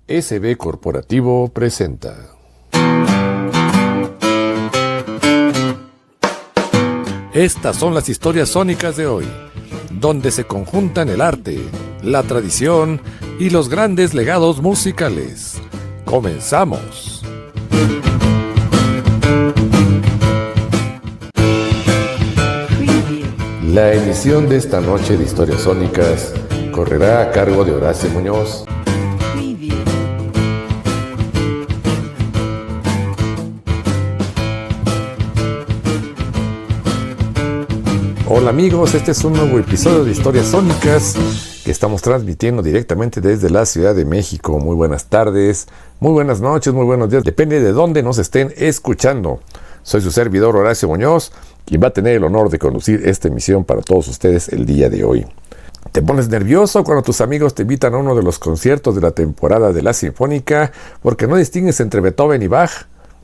SB Corporativo presenta. Estas son las historias sónicas de hoy, donde se conjuntan el arte, la tradición y los grandes legados musicales. ¡Comenzamos! La emisión de esta noche de Historias Sónicas correrá a cargo de Horacio Muñoz. Hola amigos, este es un nuevo episodio de Historias Sónicas que estamos transmitiendo directamente desde la Ciudad de México. Muy buenas tardes, muy buenas noches, muy buenos días, depende de dónde nos estén escuchando. Soy su servidor Horacio Muñoz, quien va a tener el honor de conducir esta emisión para todos ustedes el día de hoy. ¿Te pones nervioso cuando tus amigos te invitan a uno de los conciertos de la temporada de la Sinfónica porque no distingues entre Beethoven y Bach?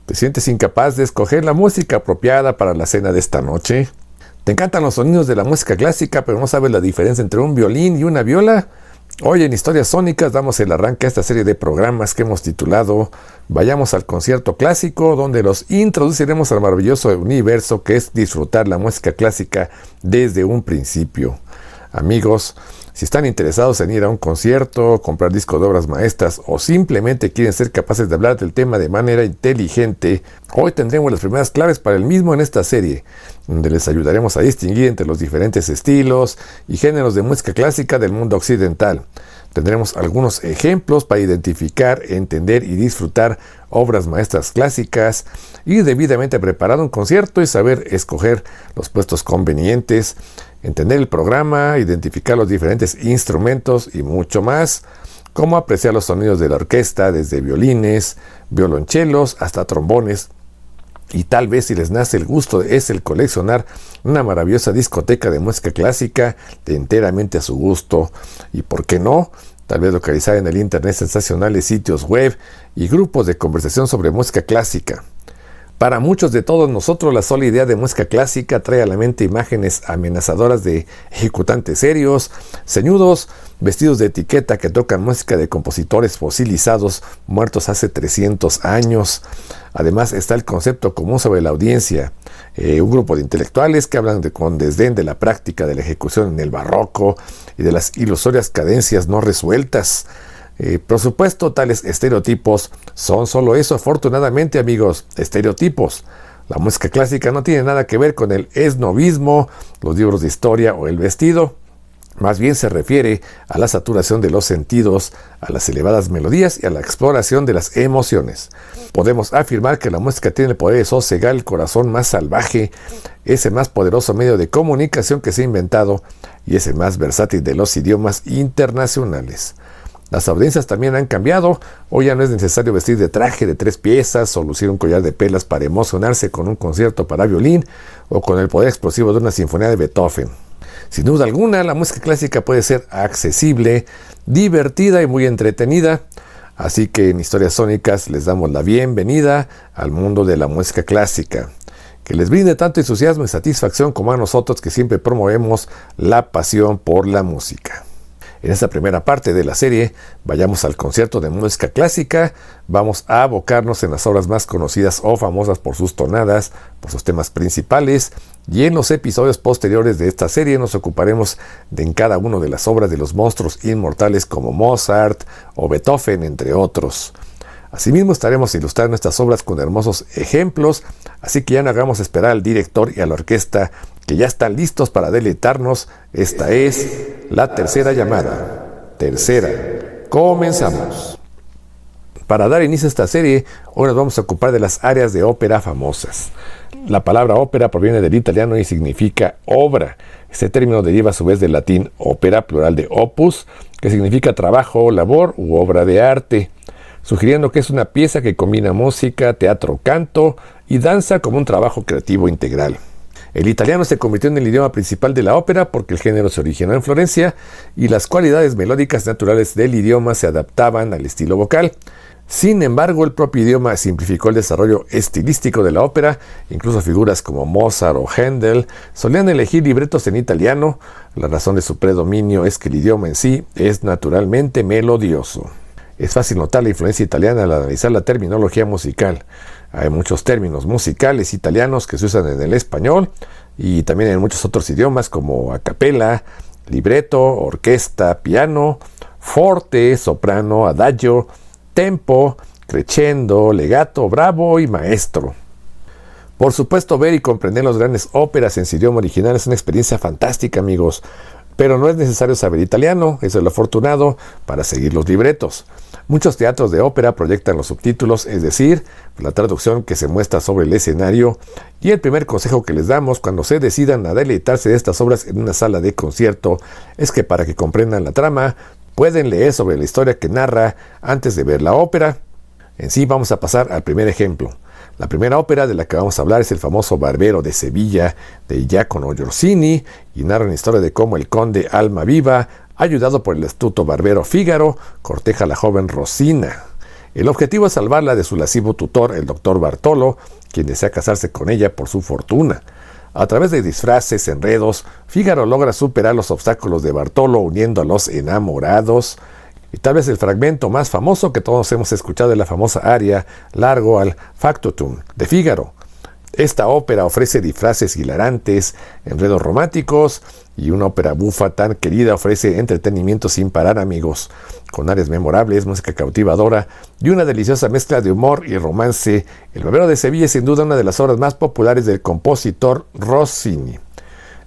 ¿Te sientes incapaz de escoger la música apropiada para la cena de esta noche? ¿Te encantan los sonidos de la música clásica, pero no sabes la diferencia entre un violín y una viola? Hoy en Historias Sónicas damos el arranque a esta serie de programas que hemos titulado Vayamos al concierto clásico, donde los introduciremos al maravilloso universo que es disfrutar la música clásica desde un principio. Amigos, si están interesados en ir a un concierto, comprar discos de obras maestras o simplemente quieren ser capaces de hablar del tema de manera inteligente, hoy tendremos las primeras claves para el mismo en esta serie, donde les ayudaremos a distinguir entre los diferentes estilos y géneros de música clásica del mundo occidental. Tendremos algunos ejemplos para identificar, entender y disfrutar obras maestras clásicas, ir debidamente preparado a un concierto y saber escoger los puestos convenientes, entender el programa, identificar los diferentes instrumentos y mucho más, cómo apreciar los sonidos de la orquesta desde violines, violonchelos hasta trombones. Y tal vez si les nace el gusto es el coleccionar una maravillosa discoteca de música clásica enteramente a su gusto. Y por qué no, tal vez localizar en el internet sensacionales sitios web y grupos de conversación sobre música clásica. Para muchos de todos nosotros, la sola idea de música clásica trae a la mente imágenes amenazadoras de ejecutantes serios, ceñudos, vestidos de etiqueta que tocan música de compositores fosilizados muertos hace 300 años. Además está el concepto común sobre la audiencia, un grupo de intelectuales que hablan con desdén de la práctica de la ejecución en el barroco y de las ilusorias cadencias no resueltas. Por supuesto, tales estereotipos son solo eso, afortunadamente amigos, estereotipos. La música clásica no tiene nada que ver con el esnobismo, los libros de historia o el vestido. Más bien se refiere a la saturación de los sentidos, a las elevadas melodías y a la exploración de las emociones. Podemos afirmar que la música tiene el poder de sosegar el corazón más salvaje, es el más poderoso medio de comunicación que se ha inventado y es el más versátil de los idiomas internacionales. Las audiencias también han cambiado. Hoy ya no es necesario vestir de traje de 3 piezas o lucir un collar de perlas para emocionarse con un concierto para violín o con el poder explosivo de una sinfonía de Beethoven. Sin duda alguna, la música clásica puede ser accesible, divertida y muy entretenida. Así que en Historias Sónicas les damos la bienvenida al mundo de la música clásica. Que les brinde tanto entusiasmo y satisfacción como a nosotros que siempre promovemos la pasión por la música. En esta primera parte de la serie, vayamos al concierto de música clásica, vamos a abocarnos en las obras más conocidas o famosas por sus tonadas, por sus temas principales, y en los episodios posteriores de esta serie nos ocuparemos de en cada una de las obras de los monstruos inmortales como Mozart o Beethoven, entre otros. Asimismo estaremos ilustrando estas obras con hermosos ejemplos, así que ya no hagamos esperar al director y a la orquesta que ya están listos para deleitarnos. Esta es la tercera llamada. Tercera. Comenzamos. Para dar inicio a esta serie, hoy nos vamos a ocupar de las áreas de ópera famosas. La palabra ópera proviene del italiano y significa obra. Este término deriva a su vez del latín ópera, plural de opus, que significa trabajo, labor u obra de arte, sugiriendo que es una pieza que combina música, teatro, canto y danza como un trabajo creativo integral. El italiano se convirtió en el idioma principal de la ópera porque el género se originó en Florencia y las cualidades melódicas naturales del idioma se adaptaban al estilo vocal. Sin embargo, el propio idioma simplificó el desarrollo estilístico de la ópera. Incluso figuras como Mozart o Händel solían elegir libretos en italiano. La razón de su predominio es que el idioma en sí es naturalmente melodioso. Es fácil notar la influencia italiana al analizar la terminología musical. Hay muchos términos musicales italianos que se usan en el español y también en muchos otros idiomas como a cappella, libretto, orquesta, piano, forte, soprano, adagio, tempo, crescendo, legato, bravo y maestro. Por supuesto, ver y comprender las grandes óperas en su idioma original es una experiencia fantástica, amigos. Pero no es necesario saber italiano, eso es lo afortunado, para seguir los libretos. Muchos teatros de ópera proyectan los subtítulos, es decir, la traducción que se muestra sobre el escenario. Y el primer consejo que les damos cuando se decidan a deleitarse de estas obras en una sala de concierto es que para que comprendan la trama, pueden leer sobre la historia que narra antes de ver la ópera. En sí, vamos a pasar al primer ejemplo. La primera ópera de la que vamos a hablar es el famoso Barbero de Sevilla de Giacomo Rossini y narra una historia de cómo el conde Almaviva, ayudado por el astuto barbero Fígaro, corteja a la joven Rosina. El objetivo es salvarla de su lascivo tutor, el doctor Bartolo, quien desea casarse con ella por su fortuna. A través de disfraces, enredos, Fígaro logra superar los obstáculos de Bartolo uniendo a los enamorados. Y tal vez el fragmento más famoso que todos hemos escuchado es la famosa aria Largo al Factotum de Fígaro. Esta ópera ofrece disfraces hilarantes, enredos románticos y una ópera bufa tan querida ofrece entretenimiento sin parar, amigos, con áreas memorables, música cautivadora y una deliciosa mezcla de humor y romance. El Barbero de Sevilla es sin duda una de las obras más populares del compositor Rossini.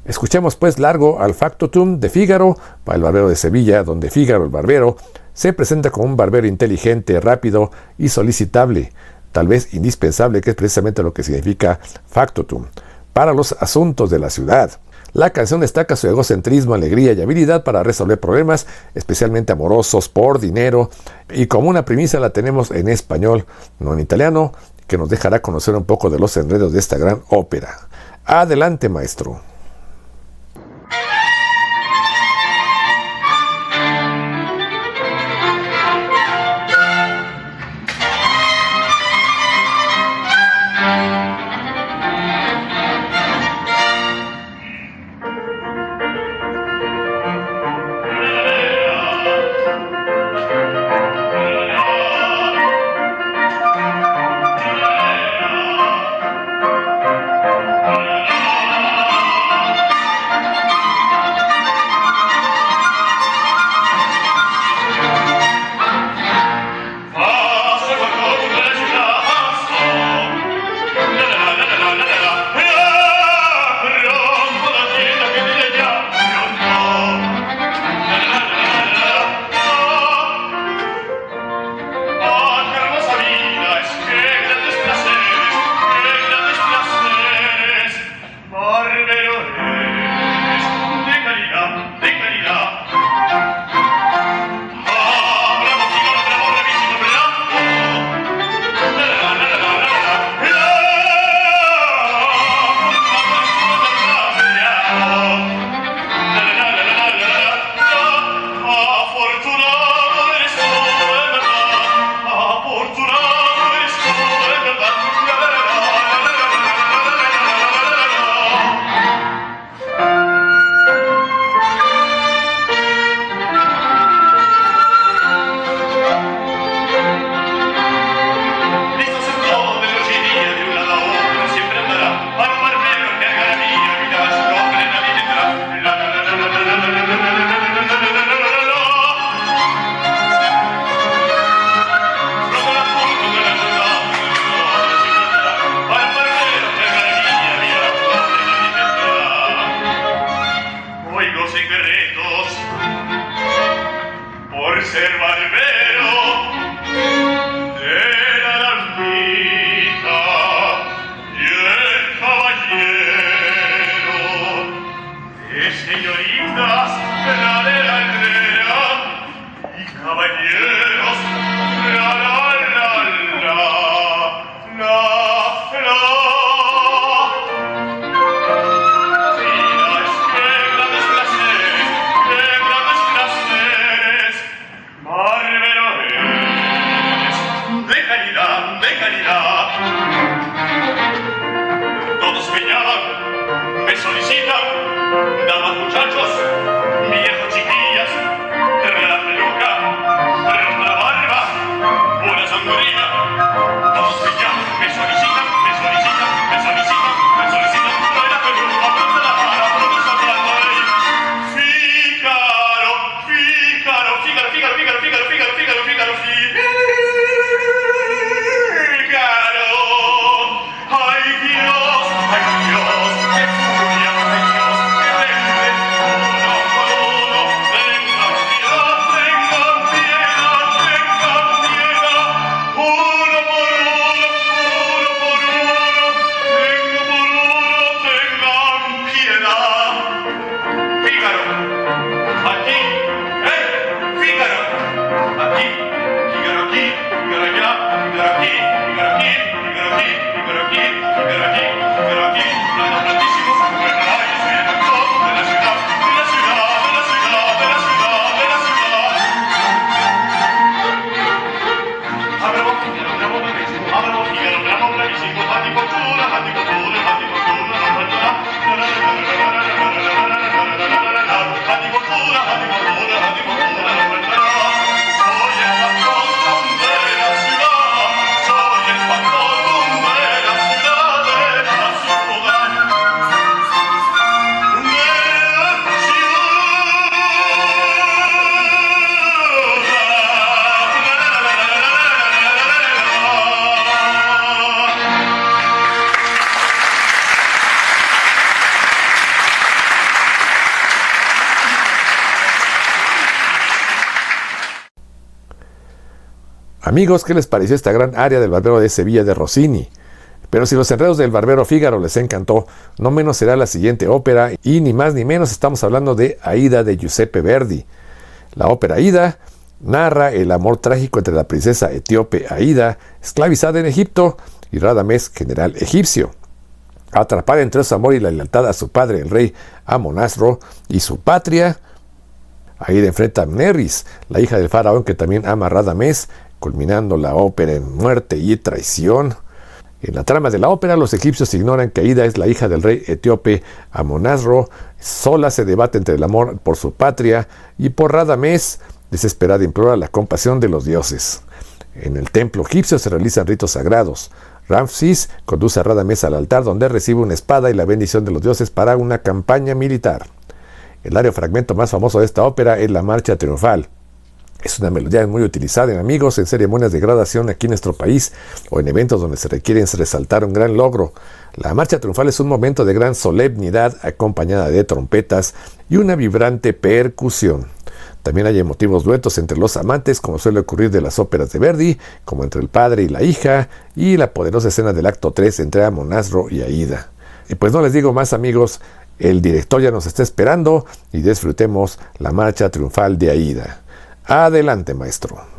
Escuchemos pues Largo al Factotum de Fígaro para el Barbero de Sevilla, donde Fígaro el barbero se presenta como un barbero inteligente, rápido y solicitable, tal vez indispensable, que es precisamente lo que significa factotum, para los asuntos de la ciudad. La canción destaca su egocentrismo, alegría y habilidad para resolver problemas, especialmente amorosos, por dinero, y como una primicia la tenemos en español, no en italiano, que nos dejará conocer un poco de los enredos de esta gran ópera. Adelante, maestro. Muchachos, viejos chiquillas, la peluca, la barba, Amigos, ¿qué les pareció esta gran aria del Barbero de Sevilla de Rossini? Pero si los enredos del Barbero Fígaro les encantó, no menos será la siguiente ópera, y ni más ni menos estamos hablando de Aida de Giuseppe Verdi. La ópera Aida narra el amor trágico entre la princesa etíope Aida, esclavizada en Egipto, y Radamés, general egipcio. Atrapada entre su amor y la lealtad a su padre, el rey Amonasro, y su patria, Aida enfrenta a Mneris, la hija del faraón que también ama a Radamés, culminando la ópera en muerte y traición. En la trama de la ópera, los egipcios ignoran que Aida es la hija del rey etíope Amonasro. Sola se debate entre el amor por su patria y por Radamés. Desesperada implora la compasión de los dioses. En el templo egipcio se realizan ritos sagrados. Ramsis conduce a Radamés al altar, donde recibe una espada y la bendición de los dioses para una campaña militar. El ario fragmento más famoso de esta ópera es la Marcha Triunfal. Es una melodía muy utilizada en ceremonias de graduación aquí en nuestro país o en eventos donde se requiere resaltar un gran logro. La marcha triunfal es un momento de gran solemnidad acompañada de trompetas y una vibrante percusión. También hay emotivos duetos entre los amantes, como suele ocurrir de las óperas de Verdi, como entre el padre y la hija, y la poderosa escena del acto 3 entre Amonasro y Aida. Y pues no les digo más, amigos, el director ya nos está esperando y disfrutemos la marcha triunfal de Aida. Adelante, maestro.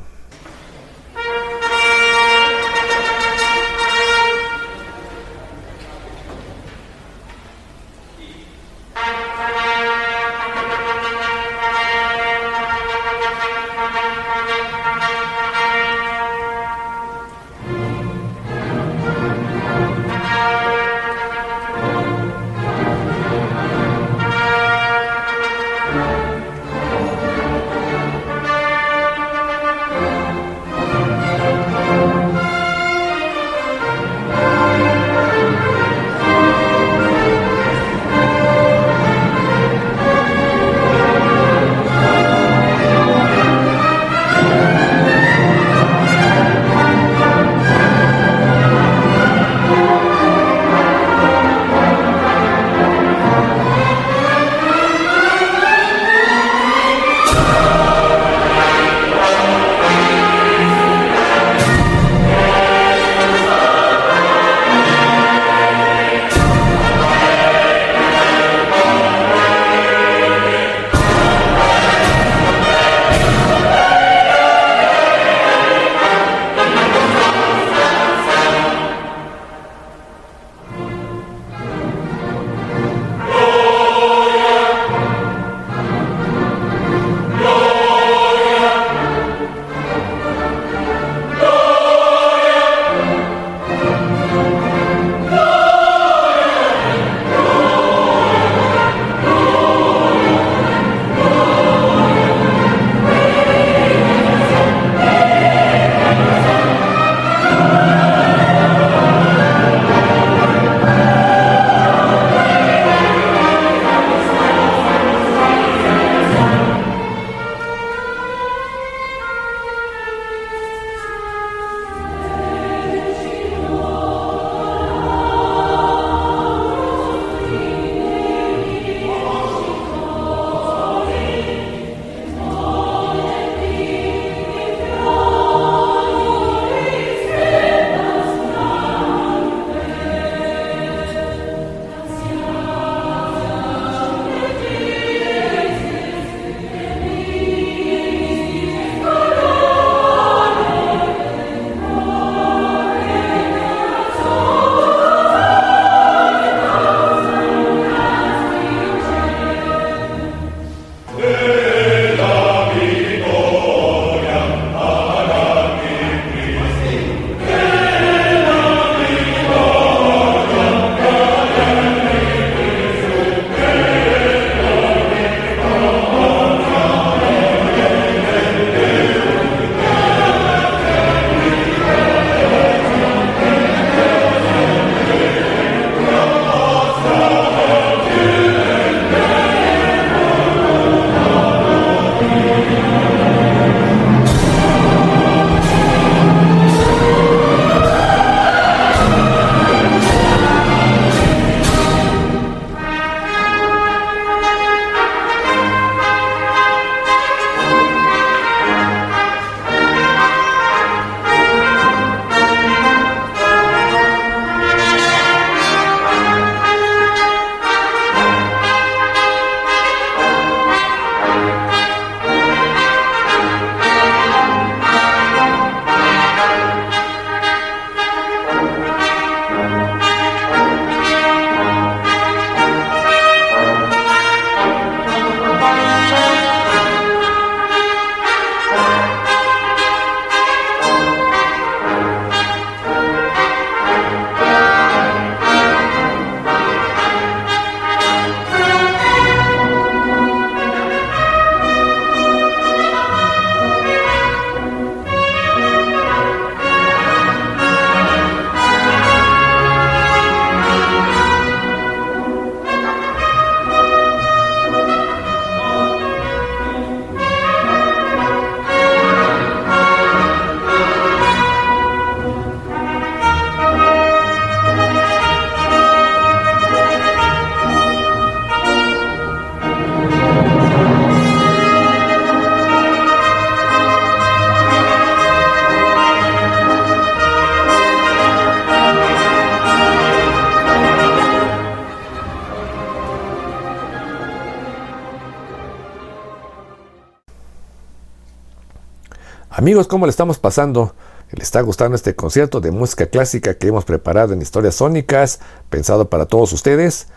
Amigos, ¿cómo le estamos pasando? ¿Le está gustando este concierto de música clásica que hemos preparado en Historias Sónicas, pensado para todos ustedes?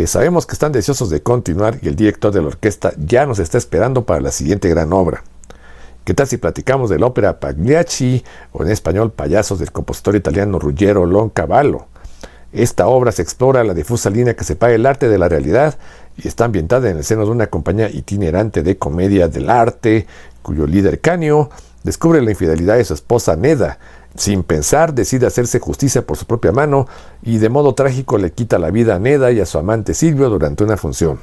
Sabemos que están deseosos de continuar y el director de la orquesta ya nos está esperando para la siguiente gran obra. ¿Qué tal si platicamos de la ópera Pagliacci, o en español Payasos, del compositor italiano Ruggero Leoncavallo? Esta obra se explora la difusa línea que separa el arte de la realidad y está ambientada en el seno de una compañía itinerante de comedia del arte, cuyo líder Canio descubre la infidelidad de su esposa Neda. Sin pensar, decide hacerse justicia por su propia mano y de modo trágico le quita la vida a Neda y a su amante Silvio durante una función.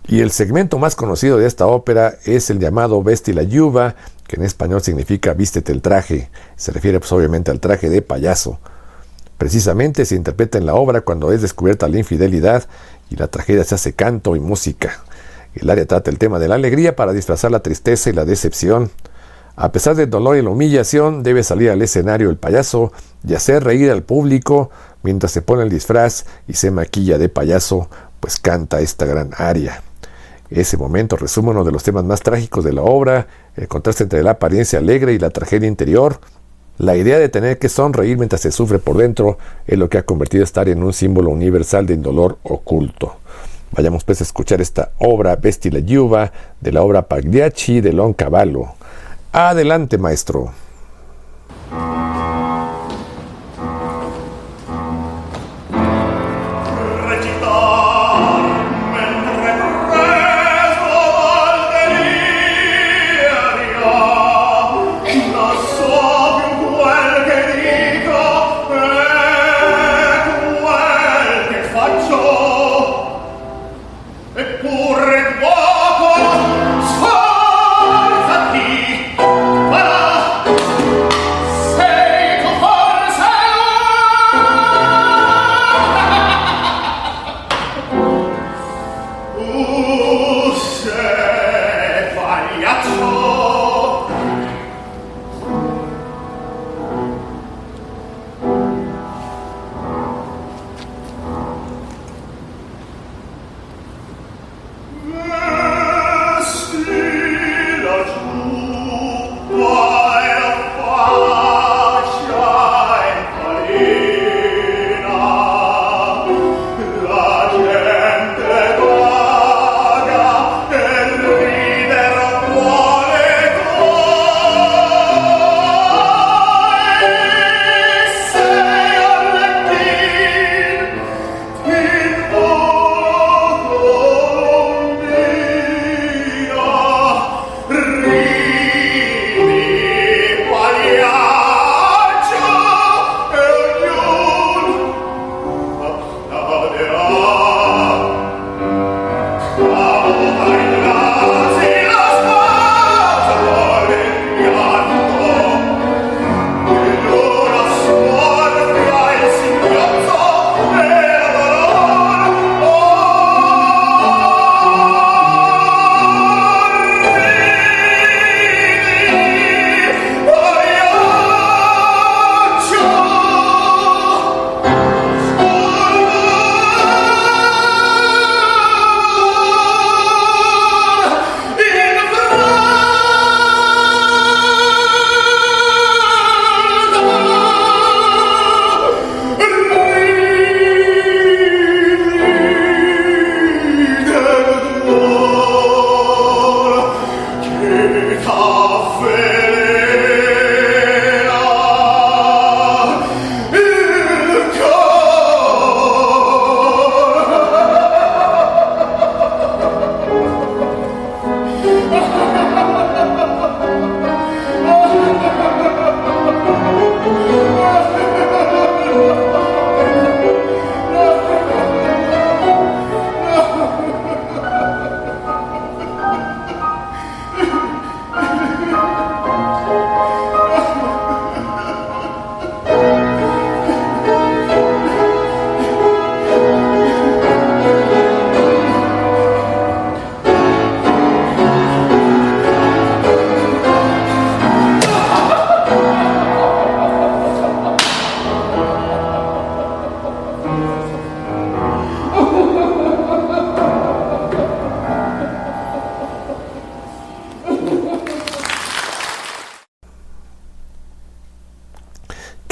Y el segmento más conocido de esta ópera es el llamado Vesti la Giuva, que en español significa vístete el traje. Se refiere obviamente al traje de payaso. Precisamente se interpreta en la obra cuando es descubierta la infidelidad y la tragedia se hace canto y música. El aria trata el tema de la alegría para disfrazar la tristeza y la decepción. A pesar del dolor y la humillación, debe salir al escenario el payaso y hacer reír al público mientras se pone el disfraz y se maquilla de payaso, pues canta esta gran aria. Ese momento resume uno de los temas más trágicos de la obra, el contraste entre la apariencia alegre y la tragedia interior. La idea de tener que sonreír mientras se sufre por dentro es lo que ha convertido esta aria en un símbolo universal del dolor oculto. Vayamos pues a escuchar esta obra Vesti la Giuva de la obra Pagliacci de Leoncavallo. Adelante, maestro. Eppure d'uoco sforzati, va là,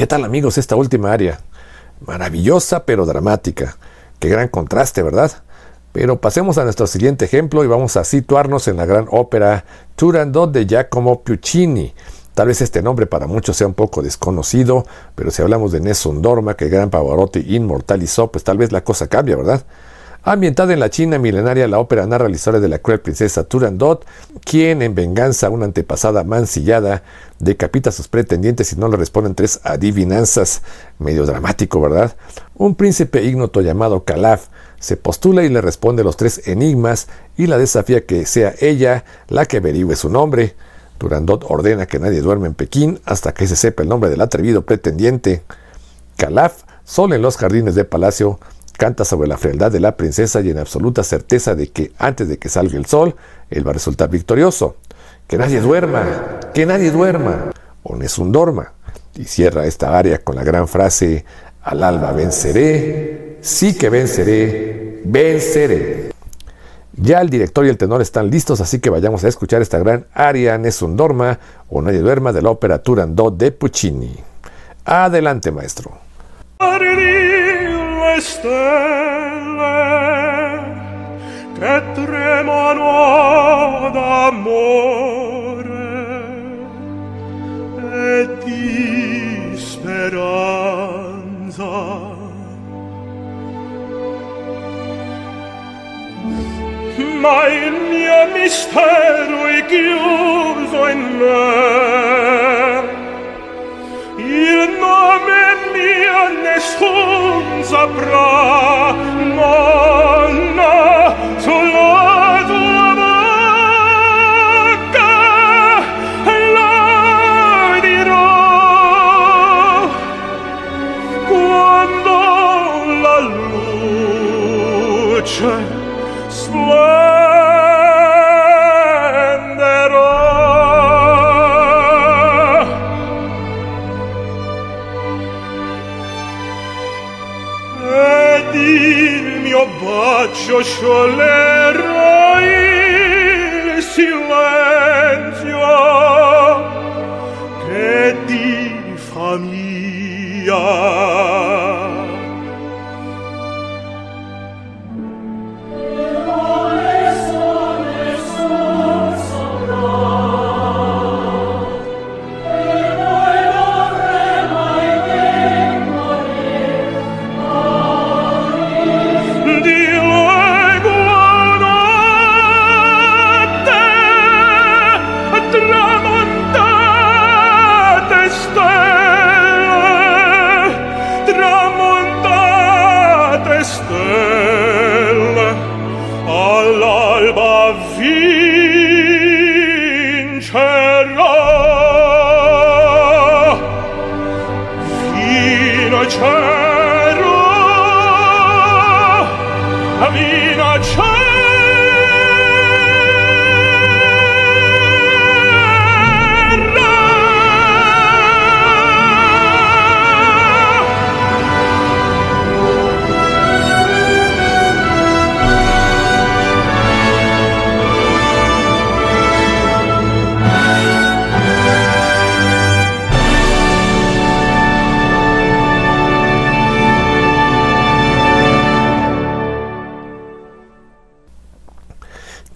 ¿Qué tal, amigos, esta última aria? Maravillosa pero dramática. Qué gran contraste, ¿verdad? Pero pasemos a nuestro siguiente ejemplo y vamos a situarnos en la gran ópera Turandot de Giacomo Puccini. Tal vez este nombre para muchos sea un poco desconocido, pero si hablamos de Nessun Dorma, que el gran Pavarotti inmortalizó, pues tal vez la cosa cambia, ¿verdad? Ambientada en la China milenaria, la ópera narra la historia de la cruel princesa Turandot, quien, en venganza a una antepasada mancillada, decapita a sus pretendientes y no le responden 3 adivinanzas. Medio dramático, ¿verdad? Un príncipe ignoto llamado Calaf se postula y le responde los 3 enigmas y la desafía que sea ella la que averigüe su nombre. Turandot ordena que nadie duerme en Pekín hasta que se sepa el nombre del atrevido pretendiente. Calaf, solo en los jardines del palacio, canta sobre la frialdad de la princesa y en absoluta certeza de que antes de que salga el sol, él va a resultar victorioso. ¡Que nadie duerma! ¡Que nadie duerma! O Nessun Dorma. Y cierra esta aria con la gran frase: al alba venceré, sí que venceré, venceré. Ya el director y el tenor están listos, así que vayamos a escuchar esta gran aria Nessun Dorma o Nadie duerma de la ópera Turandot de Puccini. Adelante, maestro. Le stelle che tremano d'amore e di speranza, ma il mio mistero è chiuso in me, il nome mio nessun saprà, no, no, solo tua bocca la dirò quando la luce bacio scioglierò il silenzio che di famiglia.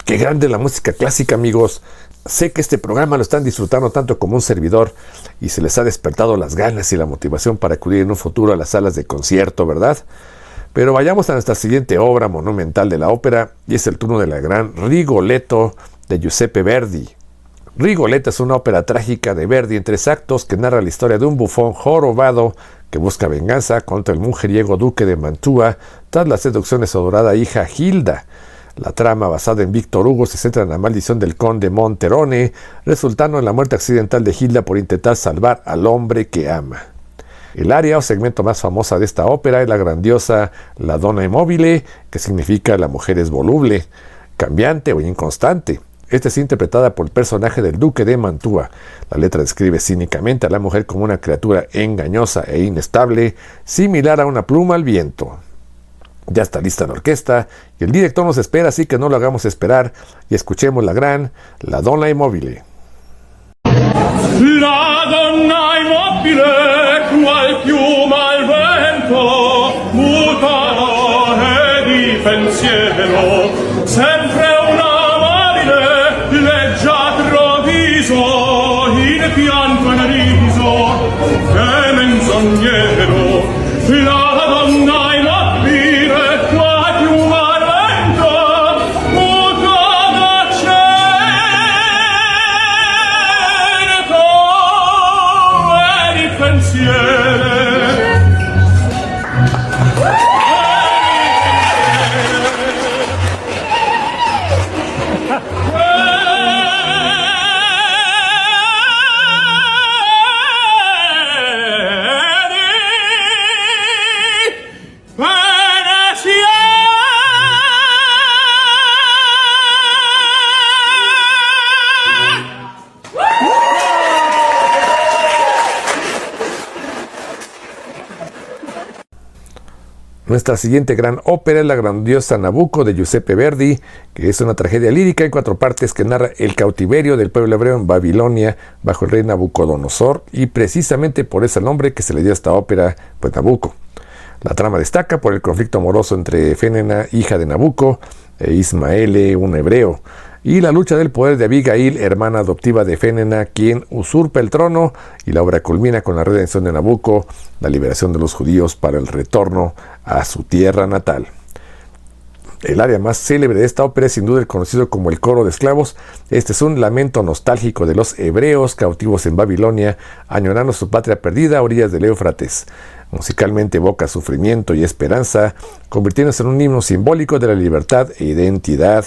Qué grande la música clásica, amigos. Sé que este programa lo están disfrutando tanto como un servidor y se les ha despertado las ganas y la motivación para acudir en un futuro a las salas de concierto, ¿verdad? Pero vayamos a nuestra siguiente obra monumental de la ópera y es el turno de la gran Rigoletto de Giuseppe Verdi. Rigoletto es una ópera trágica de Verdi en 3 actos que narra la historia de un bufón jorobado que busca venganza contra el mujeriego duque de Mantua tras la seducción de su adorada hija Hilda. La trama, basada en Víctor Hugo, se centra en la maldición del conde Monterone, resultando en la muerte accidental de Hilda por intentar salvar al hombre que ama. El aria o segmento más famosa de esta ópera es la grandiosa La Donna è mobile, que significa la mujer es voluble, cambiante o inconstante. Esta es interpretada por el personaje del duque de Mantua. La letra describe cínicamente a la mujer como una criatura engañosa e inestable, similar a una pluma al viento. Ya está lista la orquesta y el director nos espera, así que no lo hagamos esperar y escuchemos la gran La Donna è mobile. La donna è mobile, qual cielo, sempre un amabile leggiadro viso, in pianto e in riso, che menzognero, la donna in appire, qua più valente, muta da cerco e di pensiere. Nuestra siguiente gran ópera es la grandiosa Nabucco de Giuseppe Verdi, que es una tragedia lírica en 4 partes que narra el cautiverio del pueblo hebreo en Babilonia bajo el rey Nabucodonosor, y precisamente por ese nombre que se le dio a esta ópera, pues Nabucco. La trama destaca por el conflicto amoroso entre Fénena, hija de Nabucco, e Ismaele, un hebreo, y la lucha del poder de Abigail, hermana adoptiva de Fénena, quien usurpa el trono, y la obra culmina con la redención de Nabucco, la liberación de los judíos para el retorno a su tierra natal. El área más célebre de esta ópera es sin duda el conocido como el coro de esclavos. Este es un lamento nostálgico de los hebreos cautivos en Babilonia, añorando su patria perdida a orillas del Éufrates. Musicalmente evoca sufrimiento y esperanza, convirtiéndose en un himno simbólico de la libertad e identidad.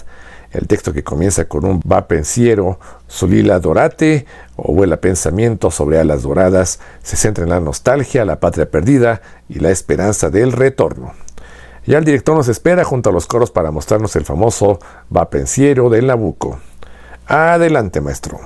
El texto, que comienza con un va pensiero, solila dorate, o vuela pensamiento sobre alas doradas, se centra en la nostalgia, la patria perdida y la esperanza del retorno. Ya el director nos espera junto a los coros para mostrarnos el famoso va pensiero del Nabucco. Adelante, maestro.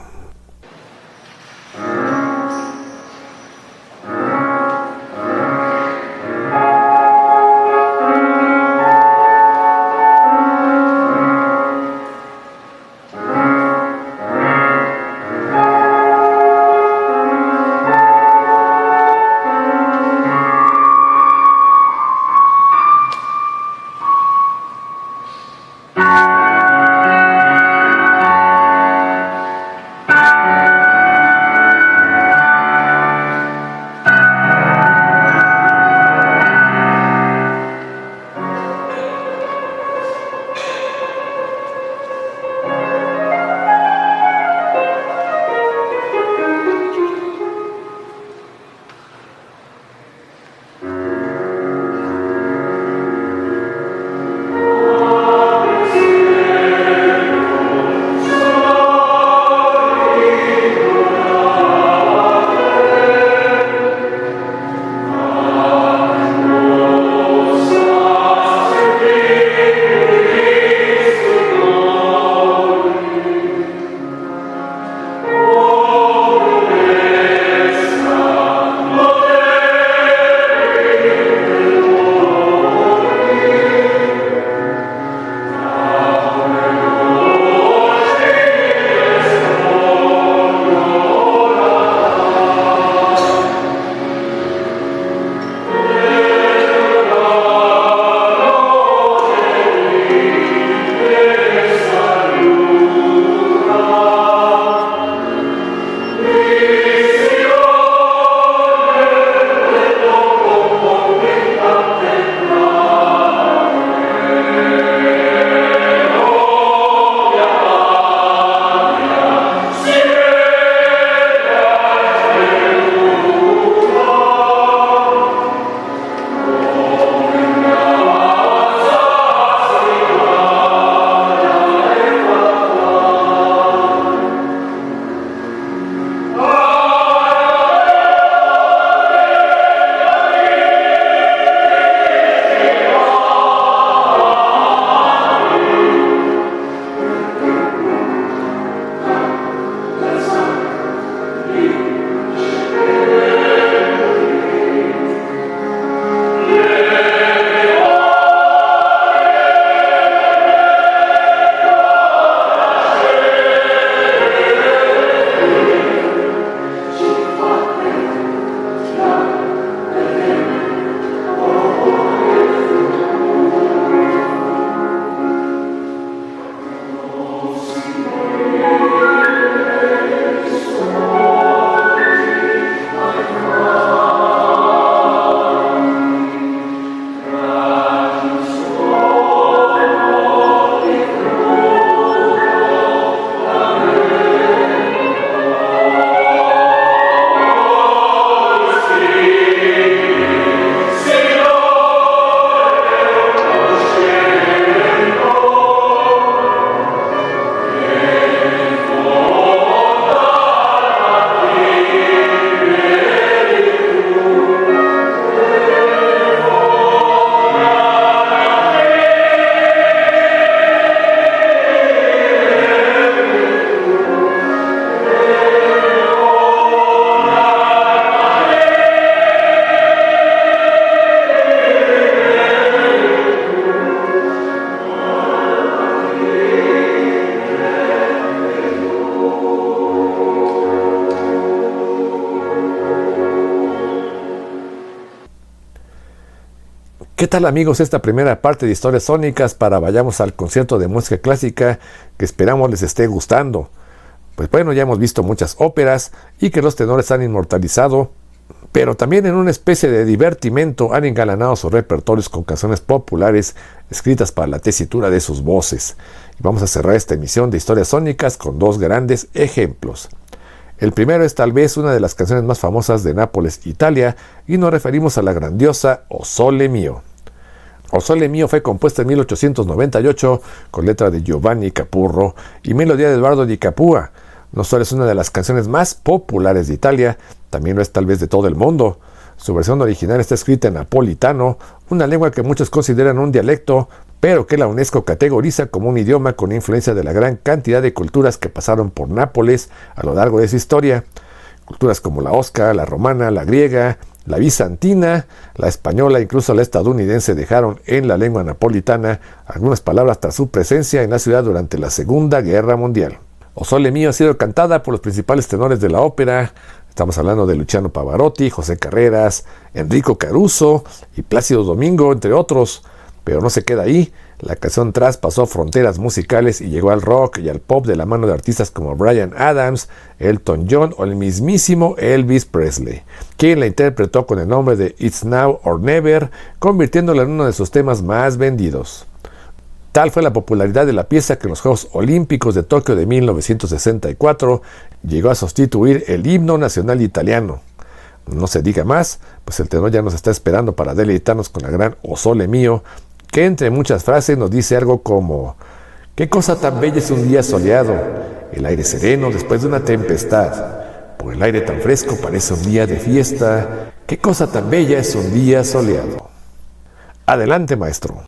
¿Qué tal, amigos? Esta primera parte de Historias Sónicas para vayamos al concierto de música clásica que esperamos les esté gustando. Pues bueno, ya hemos visto muchas óperas y que los tenores han inmortalizado, pero también en una especie de divertimento han engalanado sus repertorios con canciones populares escritas para la tesitura de sus voces. Y vamos a cerrar esta emisión de Historias Sónicas con dos grandes ejemplos. El primero es tal vez una de las canciones más famosas de Nápoles, Italia, y nos referimos a la grandiosa O Sole Mio. O Sole Mio fue compuesta en 1898 con letra de Giovanni Capurro y melodía de Eduardo di Capua. No solo es una de las canciones más populares de Italia, también lo es tal vez de todo el mundo. Su versión original está escrita en napolitano, una lengua que muchos consideran un dialecto, pero que la UNESCO categoriza como un idioma con influencia de la gran cantidad de culturas que pasaron por Nápoles a lo largo de su historia. Culturas como la osca, la romana, la griega, la bizantina, la española, incluso la estadounidense dejaron en la lengua napolitana algunas palabras tras su presencia en la ciudad durante la Segunda Guerra Mundial. O Sole Mio ha sido cantada por los principales tenores de la ópera. Estamos hablando de Luciano Pavarotti, José Carreras, Enrico Caruso y Plácido Domingo, entre otros. Pero no se queda ahí. La canción traspasó fronteras musicales y llegó al rock y al pop de la mano de artistas como Bryan Adams, Elton John o el mismísimo Elvis Presley, quien la interpretó con el nombre de It's Now or Never, convirtiéndola en uno de sus temas más vendidos. Tal fue la popularidad de la pieza que en los Juegos Olímpicos de Tokio de 1964 llegó a sustituir el himno nacional italiano. No se diga más, pues el tenor ya nos está esperando para deleitarnos con la gran O Sole Mio, que entre muchas frases nos dice algo como: «Qué cosa tan bella es un día soleado, el aire sereno después de una tempestad, por el aire tan fresco parece un día de fiesta, qué cosa tan bella es un día soleado». Adelante, maestro.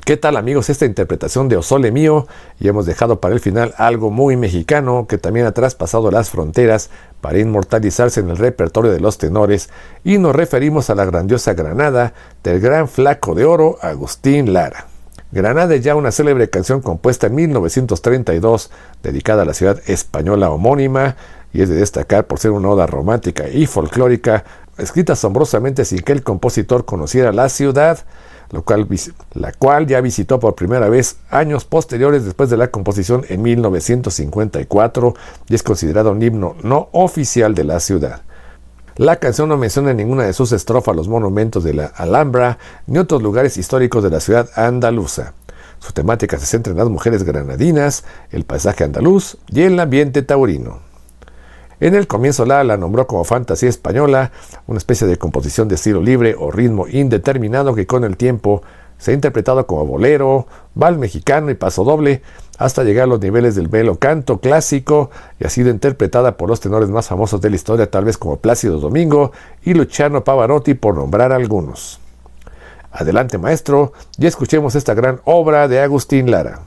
¿Qué tal, amigos? Esta interpretación de O Sole Mio, y hemos dejado para el final algo muy mexicano que también ha traspasado las fronteras para inmortalizarse en el repertorio de los tenores, y nos referimos a la grandiosa Granada del gran flaco de oro Agustín Lara. Granada es ya una célebre canción compuesta en 1932, dedicada a la ciudad española homónima, y es de destacar por ser una oda romántica y folclórica, escrita asombrosamente sin que el compositor conociera la ciudad. la cual ya visitó por primera vez años posteriores después de la composición en 1954 y es considerada un himno no oficial de la ciudad. La canción no menciona en ninguna de sus estrofas los monumentos de la Alhambra ni otros lugares históricos de la ciudad andaluza. Su temática se centra en las mujeres granadinas, el paisaje andaluz y el ambiente taurino. En el comienzo la nombró como fantasía española, una especie de composición de estilo libre o ritmo indeterminado que con el tiempo se ha interpretado como bolero, vals mexicano y pasodoble, hasta llegar a los niveles del belo canto clásico y ha sido interpretada por los tenores más famosos de la historia, tal vez como Plácido Domingo y Luciano Pavarotti, por nombrar algunos. Adelante, maestro, y escuchemos esta gran obra de Agustín Lara.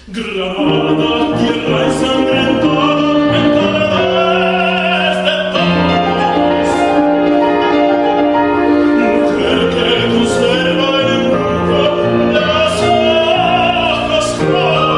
Granada, tierra ensangrentada, encarnez de todos. Mujer que conserva el embrujo de las hojas claras.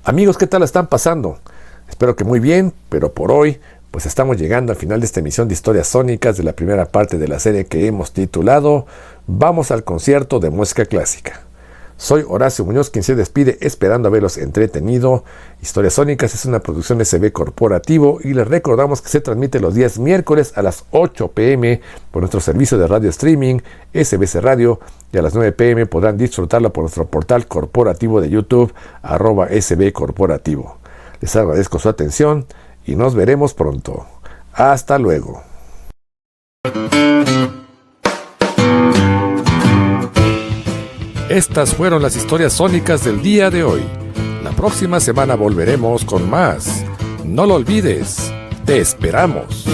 Amigos, ¿qué tal la están pasando? Espero que muy bien, pero por hoy pues estamos llegando al final de esta emisión de Historias Sónicas de la primera parte de la serie que hemos titulado Vamos al concierto de música clásica. Soy Horacio Muñoz, quien se despide esperando haberlos entretenido. Historias Sónicas es una producción SB Corporativo y les recordamos que se transmite los días miércoles a las 8 p.m. por nuestro servicio de radio streaming SBC Radio y a las 9 p.m. podrán disfrutarla por nuestro portal corporativo de YouTube @SB Corporativo. Les agradezco su atención y nos veremos pronto. Hasta luego. Estas fueron las historias sónicas del día de hoy. La próxima semana volveremos con más. No lo olvides, te esperamos.